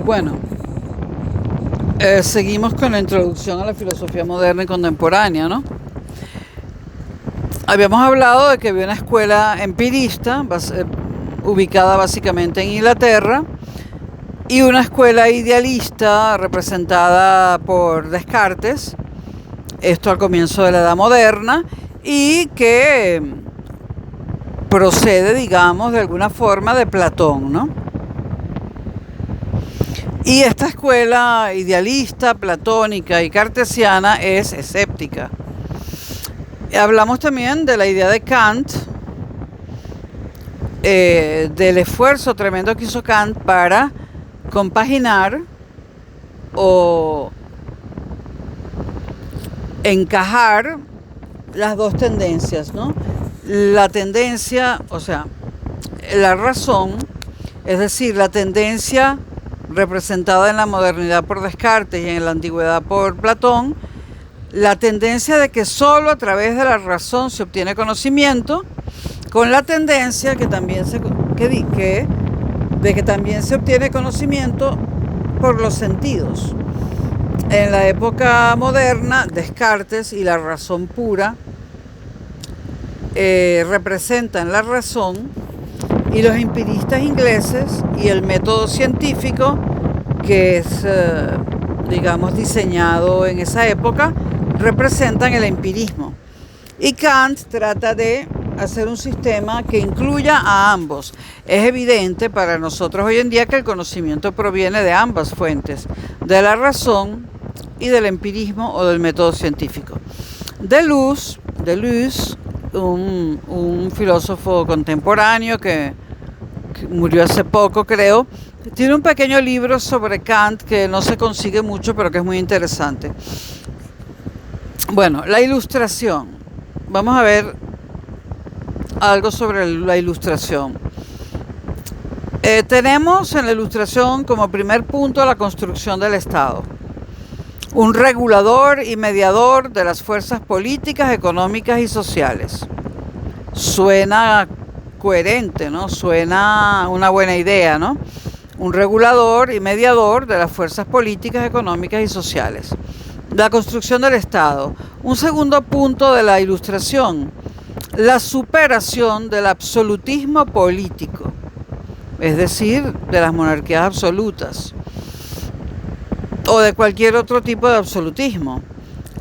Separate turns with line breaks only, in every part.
Bueno, seguimos con la introducción a la filosofía moderna y contemporánea, ¿no? Habíamos hablado de que había una escuela empirista ubicada básicamente en Inglaterra y una escuela idealista representada por Descartes, esto al comienzo de la Edad Moderna, y que procede, digamos, de alguna forma de Platón, ¿no? Y esta escuela idealista, platónica y cartesiana es escéptica. Hablamos también de la idea de Kant, del esfuerzo tremendo que hizo Kant para compaginar o encajar las dos tendencias, ¿no? La tendencia, o sea, la razón, es decir, la tendencia representada en la modernidad por Descartes y en la antigüedad por Platón, la tendencia de que solo a través de la razón se obtiene conocimiento, con la tendencia que también de que también se obtiene conocimiento por los sentidos. En la época moderna, Descartes y la razón pura representan la razón, y los empiristas ingleses y el método científico que es, digamos, diseñado en esa época, representan el empirismo. Y Kant trata de hacer un sistema que incluya a ambos. Es evidente para nosotros hoy en día que el conocimiento proviene de ambas fuentes, de la razón y del empirismo o del método científico. Deleuze, un filósofo contemporáneo que murió hace poco, creo, tiene un pequeño libro sobre Kant que no se consigue mucho, pero que es muy interesante. Bueno, la ilustración. Vamos a ver algo sobre la ilustración. Tenemos en la ilustración como primer punto la construcción del Estado, un regulador y mediador de las fuerzas políticas, económicas y sociales. Suena coherente, ¿no? Suena una buena idea, ¿no? Un regulador y mediador de las fuerzas políticas, económicas y sociales. La construcción del Estado. Un segundo punto de la ilustración, la superación del absolutismo político, es decir, de las monarquías absolutas o de cualquier otro tipo de absolutismo.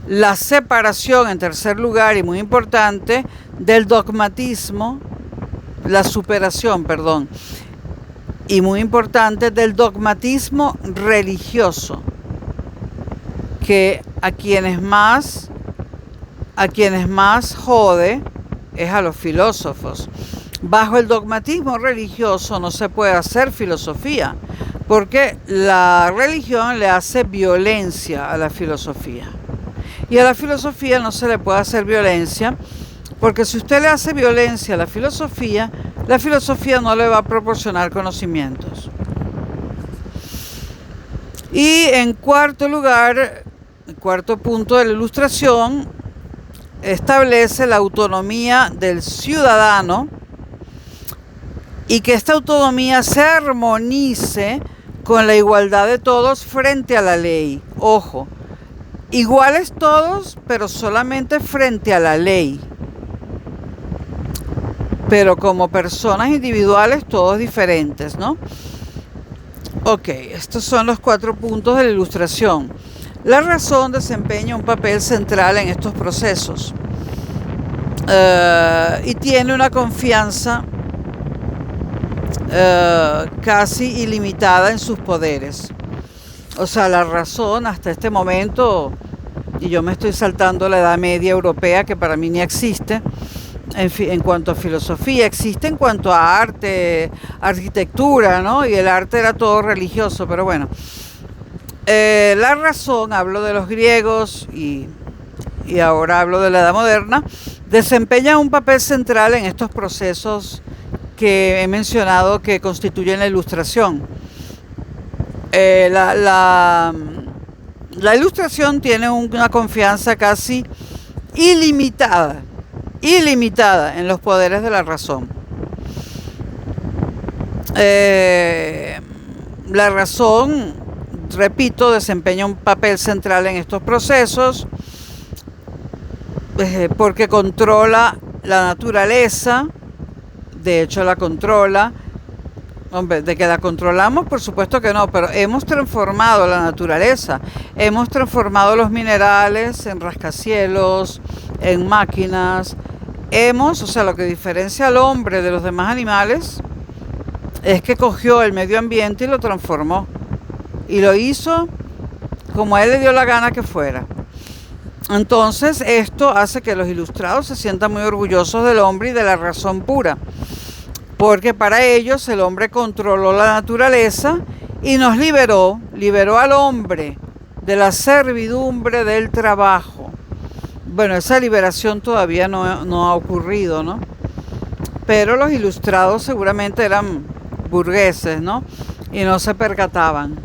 La separación, en tercer lugar, y muy importante, del dogmatismo, la superación, perdón, y muy importante, del dogmatismo religioso, que a quienes más jode es a los filósofos. Bajo el dogmatismo religioso no se puede hacer filosofía, porque la religión le hace violencia a la filosofía. Y a la filosofía no se le puede hacer violencia, porque si usted le hace violencia a la filosofía no le va a proporcionar conocimientos. Y en cuarto lugar, el cuarto punto de la ilustración, establece la autonomía del ciudadano y que esta autonomía se armonice con la igualdad de todos frente a la ley. Ojo, iguales todos, pero solamente frente a la ley. Pero como personas individuales, todos diferentes, ¿no? Ok, estos son los 4 puntos de la ilustración. La razón desempeña un papel central en estos procesos y tiene una confianza casi ilimitada en sus poderes. O sea, la razón hasta este momento, y yo me estoy saltando la Edad Media europea, que para mí ni existe, en cuanto a filosofía, existe en cuanto a arte, arquitectura, ¿no? Y el arte era todo religioso, pero bueno. La razón, hablo de los griegos y ahora hablo de la Edad Moderna, desempeña un papel central en estos procesos que he mencionado que constituyen la ilustración. La ilustración tiene una confianza casi ilimitada en los poderes de la razón. La razón, repito, desempeña un papel central en estos procesos porque controla la naturaleza, de hecho la controla. Hombre, de que la controlamos, por supuesto que no, pero hemos transformado la naturaleza, hemos transformado los minerales en rascacielos, en máquinas, o sea, lo que diferencia al hombre de los demás animales es que cogió el medio ambiente y lo transformó, y lo hizo como a él le dio la gana que fuera. Entonces, esto hace que los ilustrados se sientan muy orgullosos del hombre y de la razón pura, porque para ellos el hombre controló la naturaleza y nos liberó al hombre de la servidumbre del trabajo. Bueno, esa liberación todavía no ha ocurrido, ¿no? Pero los ilustrados seguramente eran burgueses, ¿no? Y no se percataban.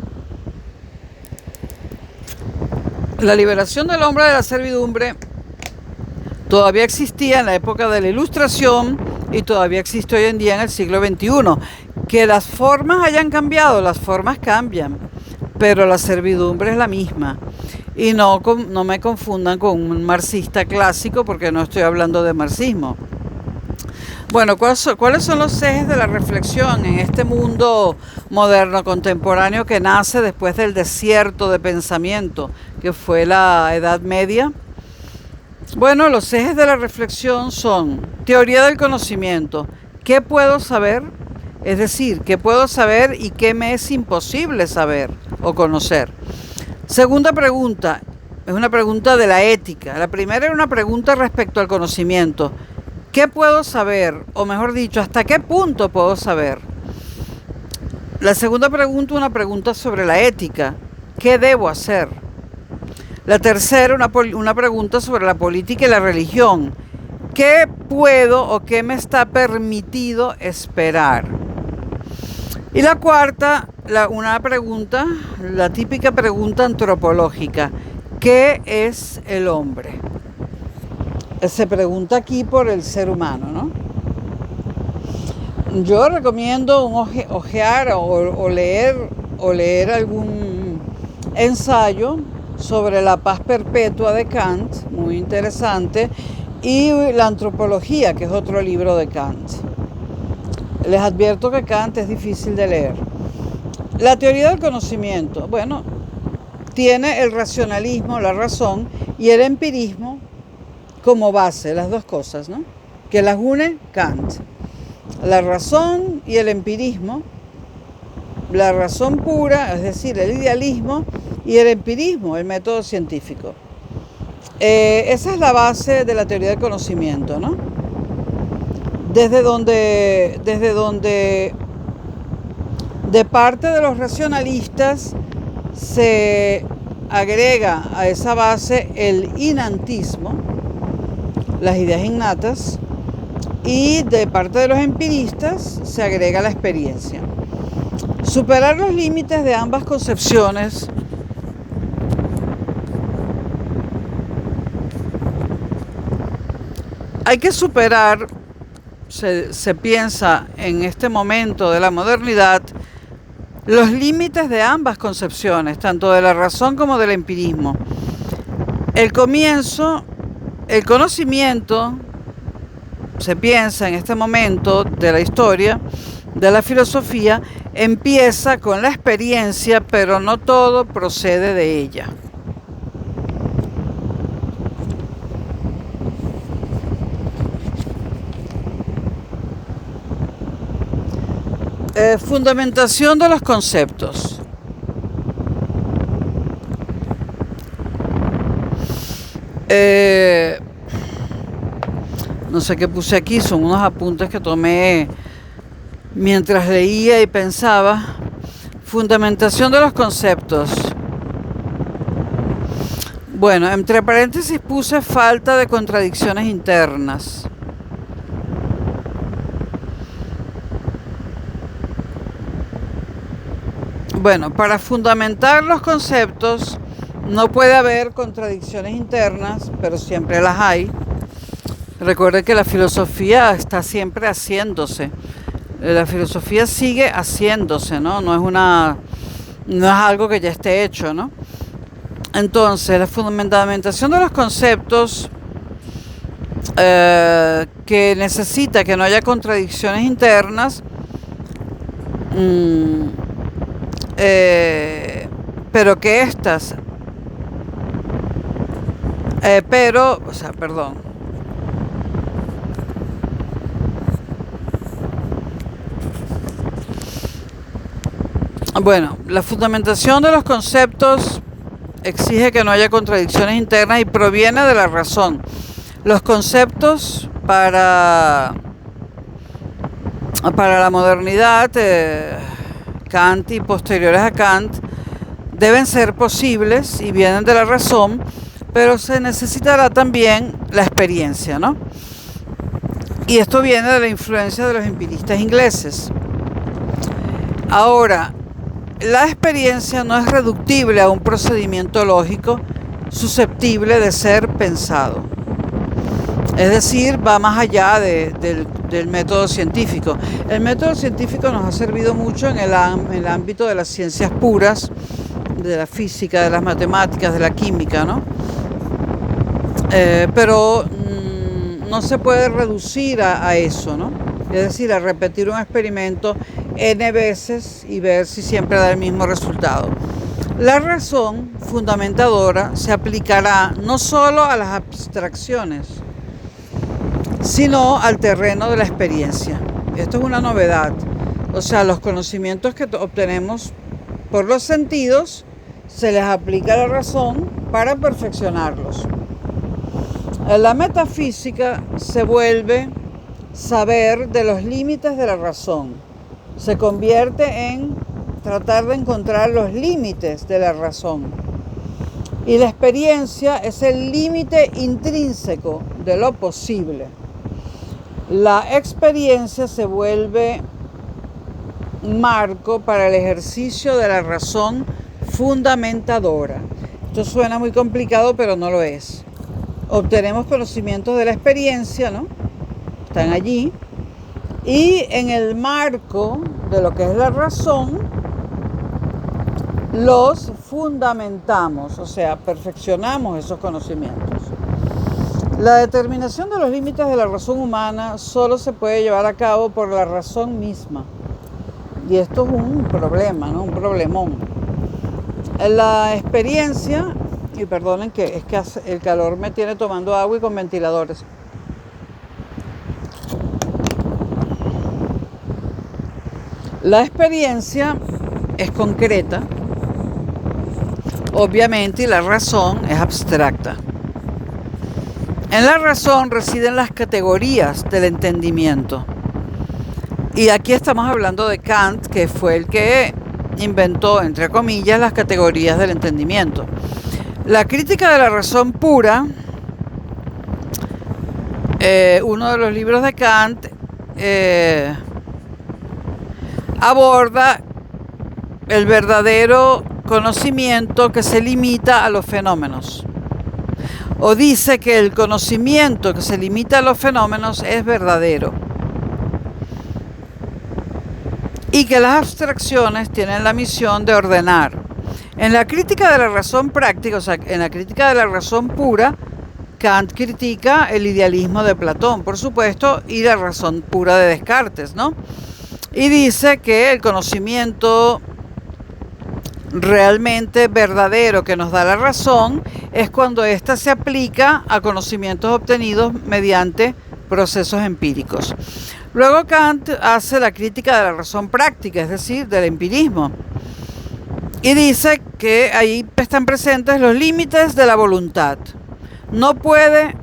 La liberación del hombre de la servidumbre todavía existía en la época de la Ilustración y todavía existe hoy en día en el siglo XXI. Que las formas hayan cambiado, las formas cambian, pero la servidumbre es la misma. Y no me confundan con un marxista clásico, porque no estoy hablando de marxismo. Bueno, ¿cuáles son los ejes de la reflexión en este mundo moderno, contemporáneo, que nace después del desierto de pensamiento que fue la Edad Media? Bueno, los ejes de la reflexión son teoría del conocimiento. ¿Qué puedo saber? Es decir, ¿qué puedo saber y qué me es imposible saber o conocer? Segunda pregunta, es una pregunta de la ética. La primera era una pregunta respecto al conocimiento. ¿Qué puedo saber? O mejor dicho, ¿hasta qué punto puedo saber? La segunda pregunta, una pregunta sobre la ética. ¿Qué debo hacer? La tercera, una pregunta sobre la política y la religión. ¿Qué puedo o qué me está permitido esperar? Y la cuarta, una pregunta, la típica pregunta antropológica. ¿Qué es el hombre? Se pregunta aquí por el ser humano, ¿no? Yo recomiendo ojear o leer algún ensayo sobre la paz perpetua de Kant, muy interesante, y la antropología, que es otro libro de Kant. Les advierto que Kant es difícil de leer. La teoría del conocimiento, bueno, tiene el racionalismo, la razón, y el empirismo como base, las dos cosas, ¿no? Que las une Kant. La razón y el empirismo, la razón pura, es decir, el idealismo, y el empirismo, el método científico. Esa es la base de la teoría del conocimiento, ¿no? Desde donde de parte de los racionalistas se agrega a esa base el innantismo, las ideas innatas, y de parte de los empiristas se agrega la experiencia. Superar los límites de ambas concepciones hay que superar, se piensa en este momento de la modernidad, los límites de ambas concepciones, tanto de la razón como del empirismo. El conocimiento, se piensa en este momento de la historia, de la filosofía, empieza con la experiencia, pero no todo procede de ella. Fundamentación de los conceptos. No sé qué puse aquí, son unos apuntes que tomé mientras leía y pensaba. Fundamentación de los conceptos. Bueno, entre paréntesis puse falta de contradicciones internas. Bueno, para fundamentar los conceptos no puede haber contradicciones internas, pero siempre las hay. Recuerde que la filosofía está siempre haciéndose. La filosofía sigue haciéndose, ¿no? No es una no es algo que ya esté hecho, ¿no? Entonces, la fundamentación de los conceptos que necesita que no haya contradicciones internas, pero que estas, Bueno, la fundamentación de los conceptos exige que no haya contradicciones internas y proviene de la razón. Los conceptos para la modernidad, Kant y posteriores a Kant, deben ser posibles y vienen de la razón, pero se necesitará también la experiencia, ¿no? Y esto viene de la influencia de los empiristas ingleses. Ahora, la experiencia no es reductible a un procedimiento lógico susceptible de ser pensado. Es decir, va más allá del método científico. El método científico nos ha servido mucho en el ámbito de las ciencias puras, de la física, de las matemáticas, de la química, ¿no? Pero no se puede reducir a eso, ¿no? Es decir, a repetir un experimento n veces y ver si siempre da el mismo resultado. La razón fundamentadora se aplicará no solo a las abstracciones, sino al terreno de la experiencia. Esto es una novedad. O sea, los conocimientos que obtenemos por los sentidos se les aplica la razón para perfeccionarlos. La metafísica se vuelve saber de los límites de la razón. Se convierte en tratar de encontrar los límites de la razón. Y la experiencia es el límite intrínseco de lo posible. La experiencia se vuelve marco para el ejercicio de la razón fundamentadora. Esto suena muy complicado, pero no lo es. Obtenemos conocimientos de la experiencia, ¿no? Están allí. Y en el marco de lo que es la razón, los fundamentamos, o sea, perfeccionamos esos conocimientos. La determinación de los límites de la razón humana solo se puede llevar a cabo por la razón misma. Y esto es un problema, ¿no? Un problemón. La experiencia, y perdonen que es que el calor me tiene tomando agua y con ventiladores. La experiencia es concreta, obviamente, y la razón es abstracta. En la razón residen las categorías del entendimiento. Y aquí estamos hablando de Kant, que fue el que inventó, entre comillas, las categorías del entendimiento. La crítica de la razón pura, uno de los libros de Kant, aborda el verdadero conocimiento que se limita a los fenómenos. O dice que el conocimiento que se limita a los fenómenos es verdadero. Y que las abstracciones tienen la misión de ordenar. En la crítica de la razón práctica, o sea, en la crítica de la razón pura, Kant critica el idealismo de Platón, por supuesto, y la razón pura de Descartes, ¿no? Y dice que el conocimiento realmente verdadero que nos da la razón es cuando ésta se aplica a conocimientos obtenidos mediante procesos empíricos. Luego Kant hace la crítica de la razón práctica, es decir, del empirismo, y dice que ahí están presentes los límites de la voluntad. No puede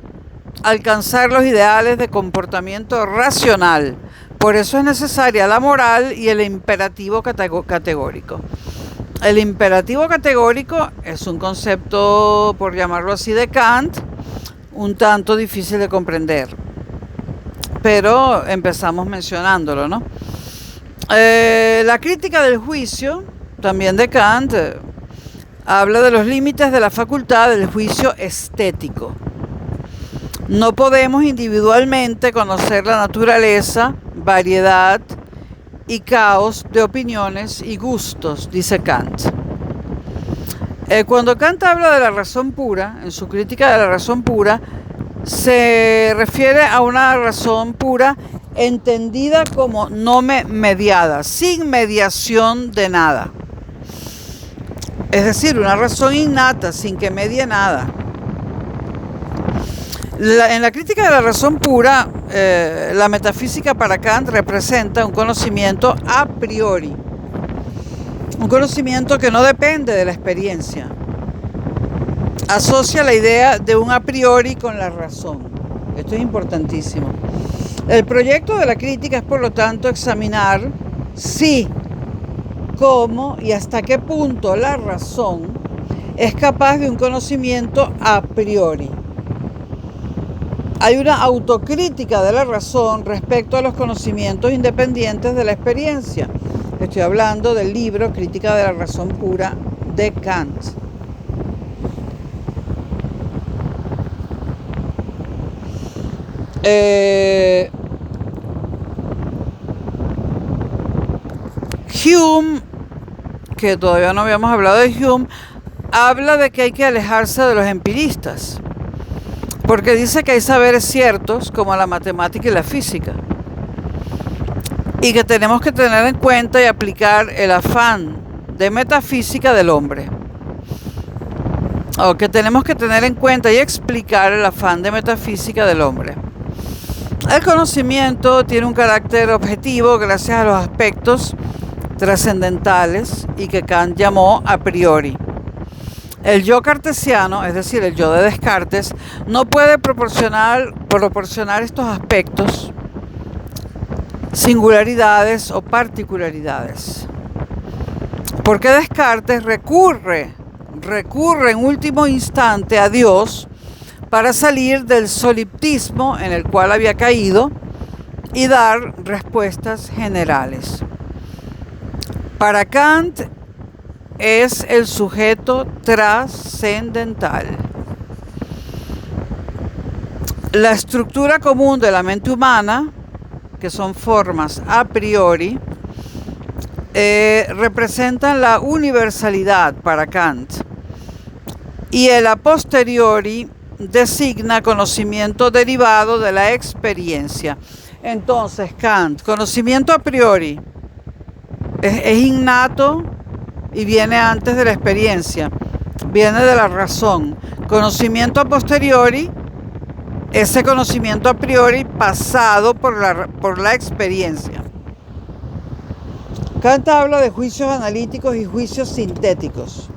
alcanzar los ideales de comportamiento racional. Por eso es necesaria la moral y el imperativo categórico. El imperativo categórico es un concepto, por llamarlo así, de Kant, un tanto difícil de comprender. Pero empezamos mencionándolo, ¿no? La crítica del juicio, también de Kant, habla de los límites de la facultad del juicio estético. No podemos individualmente conocer la naturaleza, variedad y caos de opiniones y gustos, dice Kant. Cuando Kant habla de la razón pura, en su crítica de la razón pura, se refiere a una razón pura entendida como no mediada, sin mediación de nada. Es decir, una razón innata, sin que medie nada. En la crítica de la razón pura, la metafísica para Kant representa un conocimiento a priori, un conocimiento que no depende de la experiencia. Asocia la idea de un a priori con la razón. Esto es importantísimo. El proyecto de la crítica es, por lo tanto, examinar si, cómo y hasta qué punto la razón es capaz de un conocimiento a priori. Hay una autocrítica de la razón respecto a los conocimientos independientes de la experiencia. Estoy hablando del libro Crítica de la Razón Pura de Kant. Hume, que todavía no habíamos hablado de Hume, habla de que hay que alejarse de los empiristas, porque dice que hay saberes ciertos como la matemática y la física, y que tenemos que tener en cuenta y aplicar el afán de metafísica del hombre, o que tenemos que tener en cuenta y explicar el afán de metafísica del hombre. El conocimiento tiene un carácter objetivo gracias a los aspectos trascendentales y que Kant llamó a priori. El yo cartesiano, es decir, el yo de Descartes, no puede proporcionar estos aspectos, singularidades o particularidades, porque Descartes recurre en último instante a Dios para salir del solipsismo en el cual había caído y dar respuestas generales. Para Kant es el sujeto trascendental. La estructura común de la mente humana, que son formas a priori, representan la universalidad para Kant, y el a posteriori designa conocimiento derivado de la experiencia. Entonces, Kant, conocimiento a priori, es innato y viene antes de la experiencia, viene de la razón. Conocimiento a posteriori, ese conocimiento a priori pasado por la experiencia. Kant habla de juicios analíticos y juicios sintéticos.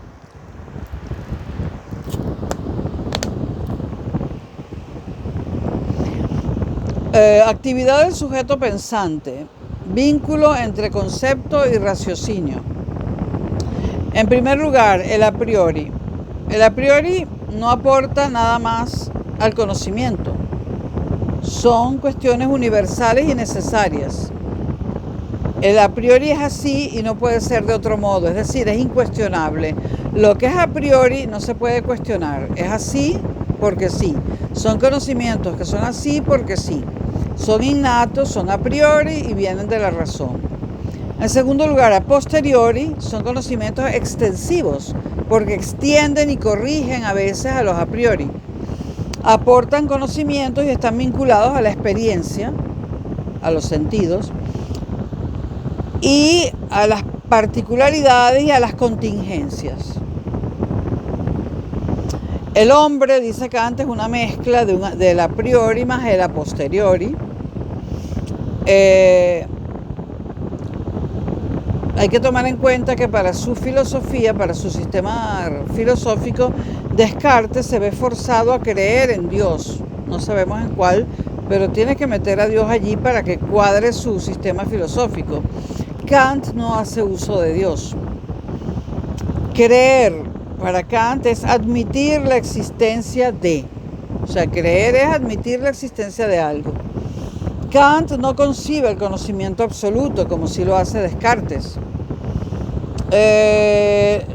Actividad del sujeto pensante, vínculo entre concepto y raciocinio. En primer lugar, el a priori. El a priori no aporta nada más al conocimiento. Son cuestiones universales y necesarias. El a priori es así y no puede ser de otro modo, es decir, es incuestionable. Lo que es a priori no se puede cuestionar, es así porque sí. Son conocimientos que son así porque sí. Son innatos, son a priori y vienen de la razón. En segundo lugar, a posteriori son conocimientos extensivos porque extienden y corrigen a veces a los a priori. Aportan conocimientos y están vinculados a la experiencia, a los sentidos, y a las particularidades y a las contingencias. El hombre, dice Kant, es una mezcla del a priori más el a posteriori. Hay que tomar en cuenta que para su filosofía, para su sistema filosófico, Descartes se ve forzado a creer en Dios. No sabemos en cuál, pero tiene que meter a Dios allí para que cuadre su sistema filosófico. Kant no hace uso de Dios. Creer para Kant es admitir la existencia de. O sea, creer es admitir la existencia de algo. Kant no concibe el conocimiento absoluto como si lo hace Descartes.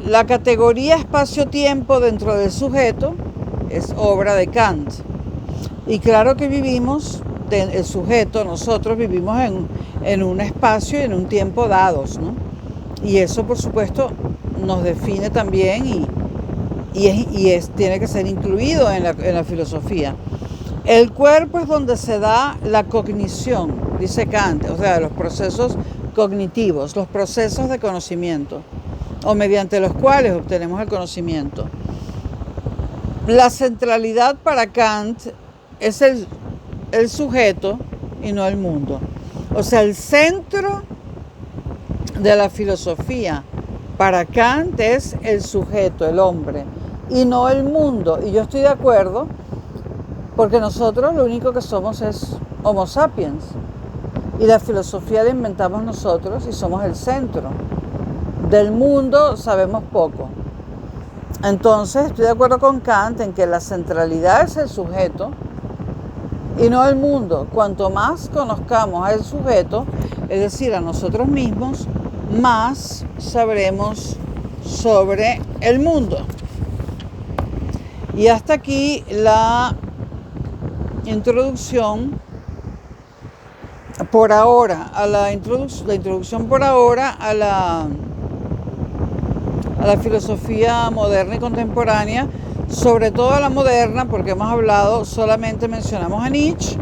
La categoría espacio-tiempo dentro del sujeto es obra de Kant. Y claro que vivimos el sujeto, nosotros vivimos en un espacio y en un tiempo dados, ¿no? Y eso, por supuesto, nos define también tiene que ser incluido en la filosofía. El cuerpo es donde se da la cognición, dice Kant, o sea, los procesos cognitivos, los procesos de conocimiento, o mediante los cuales obtenemos el conocimiento. La centralidad para Kant es el sujeto y no el mundo. O sea, el centro de la filosofía para Kant es el sujeto, el hombre, y no el mundo. Y yo estoy de acuerdo, porque nosotros lo único que somos es Homo sapiens. Y la filosofía la inventamos nosotros y somos el centro. Del mundo sabemos poco. Entonces estoy de acuerdo con Kant en que la centralidad es el sujeto y no el mundo. Cuanto más conozcamos al sujeto, es decir, a nosotros mismos, más sabremos sobre el mundo. Y hasta aquí la introducción por ahora, la introducción por ahora a la filosofía moderna y contemporánea, sobre todo a la moderna, porque hemos hablado, solamente mencionamos a Nietzsche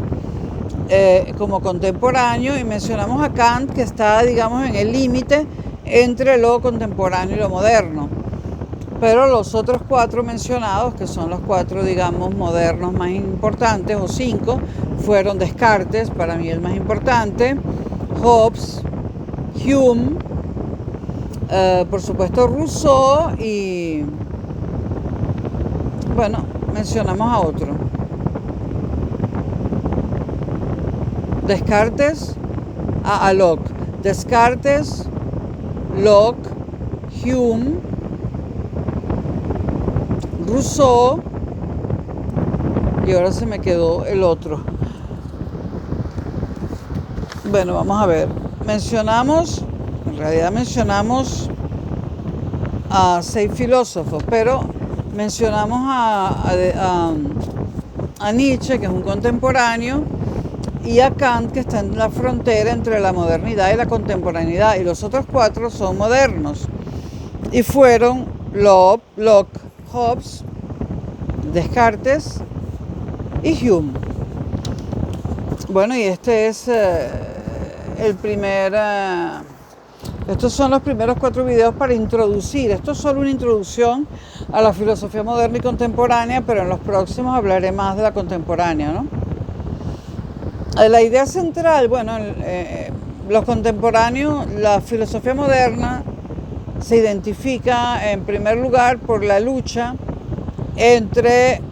como contemporáneo y mencionamos a Kant, que está, digamos, en el límite entre lo contemporáneo y lo moderno. Pero los otros 4 mencionados, que son los 4, digamos, modernos más importantes, o 5, fueron Descartes, para mí el más importante, Hobbes, Hume, por supuesto Rousseau y, bueno, mencionamos a otro. Descartes, a Locke. Descartes, Locke, Hume, Rousseau, y ahora se me quedó el otro. Bueno, vamos a ver. En realidad mencionamos a 6 filósofos, pero mencionamos a Nietzsche, que es un contemporáneo, y a Kant, que está en la frontera entre la modernidad y la contemporaneidad, y los otros 4 son modernos, y fueron Locke, Hobbes, Descartes y Hume. Bueno, y este es estos son los primeros 4 videos para introducir. Esto es solo una introducción a la filosofía moderna y contemporánea, pero en los próximos hablaré más de la contemporánea, ¿no? La idea central, bueno, los contemporáneos, la filosofía moderna se identifica en primer lugar por la lucha entre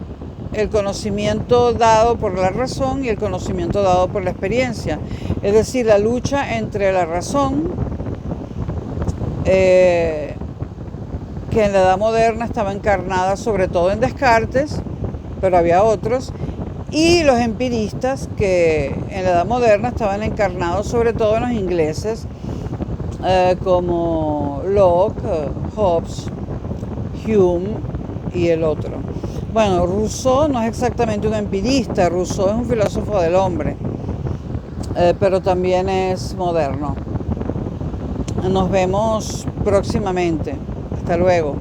el conocimiento dado por la razón y el conocimiento dado por la experiencia. Es decir, la lucha entre la razón, que en la Edad Moderna estaba encarnada sobre todo en Descartes, pero había otros, y los empiristas, que en la Edad Moderna estaban encarnados sobre todo en los ingleses, como Locke, Hobbes, Hume y el otro. Bueno, Rousseau no es exactamente un empirista, Rousseau es un filósofo del hombre, pero también es moderno. Nos vemos próximamente. Hasta luego.